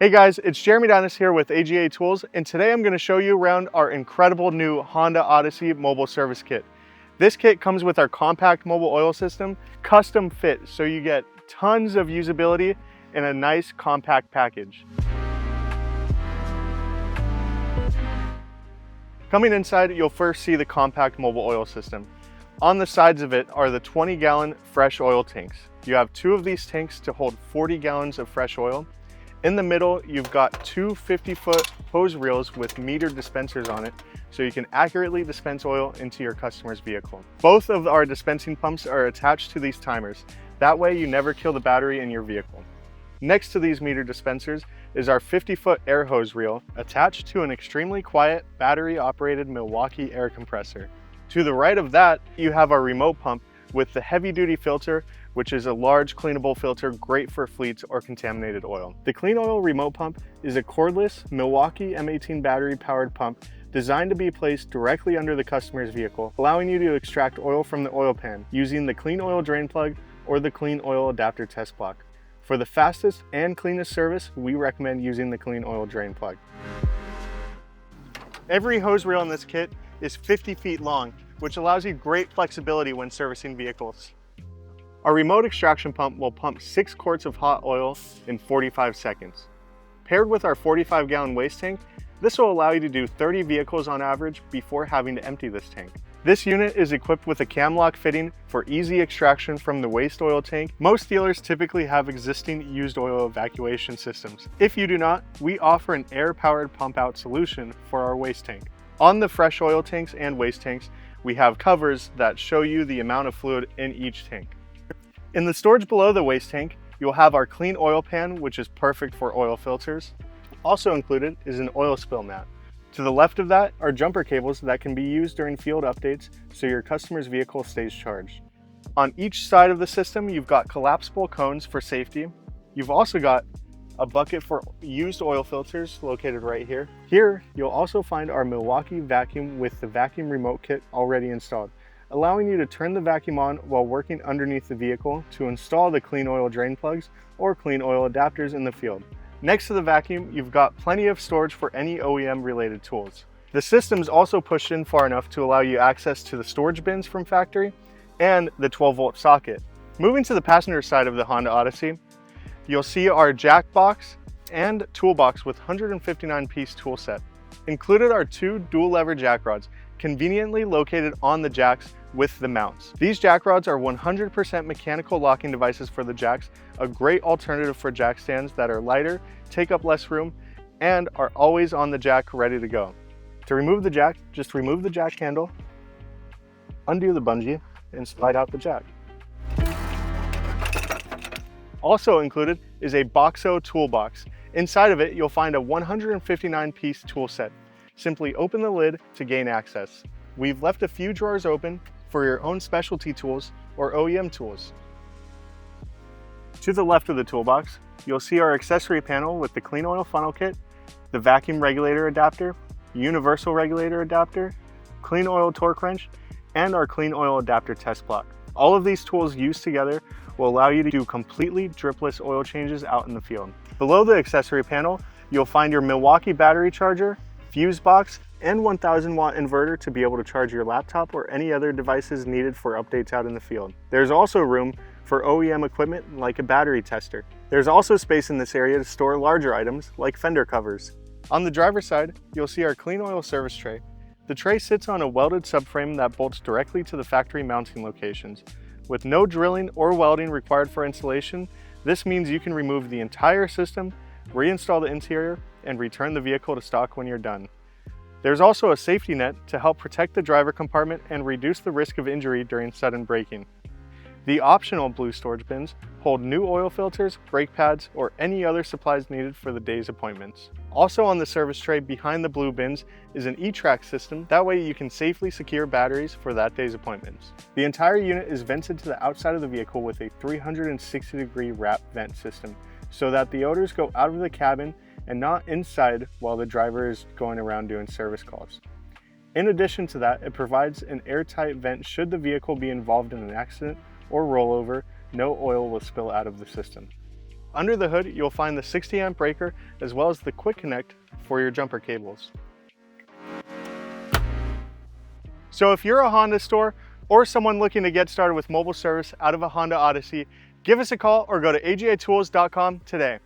Hey guys, it's Jeremy Dennis here with AGA Tools, and today I'm going to show you around our incredible new Honda Odyssey Mobile Service Kit. This kit comes with our compact mobile oil system, custom fit, so you get tons of usability in a nice compact package. Coming inside, you'll first see the compact mobile oil system. On the sides of it are the 20-gallon fresh oil tanks. You have two of these tanks to hold 40 gallons of fresh oil. In the middle, you've got two 50-foot hose reels with meter dispensers on it, so you can accurately dispense oil into your customer's vehicle. Both of our dispensing pumps are attached to these timers. That way you never kill the battery in your vehicle. Next to these meter dispensers is our 50-foot air hose reel attached to an extremely quiet battery-operated Milwaukee air compressor. To the right of that, you have our remote pump with the heavy-duty filter, which is a large cleanable filter great for fleets or contaminated oil. The Clean Oil remote pump is a cordless Milwaukee M18 battery-powered pump designed to be placed directly under the customer's vehicle, allowing you to extract oil from the oil pan using the Clean Oil drain plug or the Clean Oil adapter test block. For the fastest and cleanest service, we recommend using the Clean Oil drain plug. Every hose reel in this kit is 50 feet long, which allows you great flexibility when servicing vehicles. Our remote extraction pump will pump 6 quarts of hot oil in 45 seconds. Paired with our 45-gallon waste tank, this will allow you to do 30 vehicles on average before having to empty this tank. This unit is equipped with a cam lock fitting for easy extraction from the waste oil tank. Most dealers typically have existing used oil evacuation systems. If you do not, we offer an air-powered pump-out solution for our waste tank. On the fresh oil tanks and waste tanks, we have covers that show you the amount of fluid in each tank. In the storage below the waste tank, you'll have our clean oil pan, which is perfect for oil filters. Also included is an oil spill mat. To the left of that are jumper cables that can be used during field updates so your customer's vehicle stays charged. On each side of the system, you've got collapsible cones for safety. You've also got a bucket for used oil filters located right here. Here, you'll also find our Milwaukee vacuum with the vacuum remote kit already installed, allowing you to turn the vacuum on while working underneath the vehicle to install the clean oil drain plugs or clean oil adapters in the field. Next to the vacuum, you've got plenty of storage for any OEM related tools. The system's also pushed in far enough to allow you access to the storage bins from factory and the 12-volt socket. Moving to the passenger side of the Honda Odyssey, you'll see our jack box and toolbox with 159-piece tool set. Included are two dual lever jack rods, conveniently located on the jacks with the mounts. These jack rods are 100% mechanical locking devices for the jacks, a great alternative for jack stands that are lighter, take up less room, and are always on the jack ready to go. To remove the jack, just remove the jack handle, undo the bungee, and slide out the jack. Also included is a Boxo toolbox. Inside of it, you'll find a 159-piece tool set. Simply open the lid to gain access. We've left a few drawers open for your own specialty tools or OEM tools. To the left of the toolbox, you'll see our accessory panel with the clean oil funnel kit, the vacuum regulator adapter, universal regulator adapter, clean oil torque wrench, and our clean oil adapter test block. All of these tools used together will allow you to do completely dripless oil changes out in the field. Below the accessory panel, you'll find your Milwaukee battery charger, fuse box, and 1000-watt inverter to be able to charge your laptop or any other devices needed for updates out in the field. There's also room for OEM equipment like a battery tester. There's also space in this area to store larger items like fender covers. On the driver's side, you'll see our clean oil service tray. The tray sits on a welded subframe that bolts directly to the factory mounting locations. With no drilling or welding required for installation, this means you can remove the entire system, reinstall the interior, and return the vehicle to stock when you're done. There's also a safety net to help protect the driver compartment and reduce the risk of injury during sudden braking. The optional blue storage bins hold new oil filters, brake pads, or any other supplies needed for the day's appointments. Also on the service tray behind the blue bins is an e-track system. That way you can safely secure batteries for that day's appointments. The entire unit is vented to the outside of the vehicle with a 360-degree wrap vent system so that the odors go out of the cabin and not inside while the driver is going around doing service calls. In addition to that, it provides an airtight vent should the vehicle be involved in an accident or rollover. No oil will spill out of the system. Under the hood, you'll find the 60 amp breaker as well as the quick connect for your jumper cables. So if you're a Honda store or someone looking to get started with mobile service out of a Honda Odyssey, give us a call or go to agatools.com today.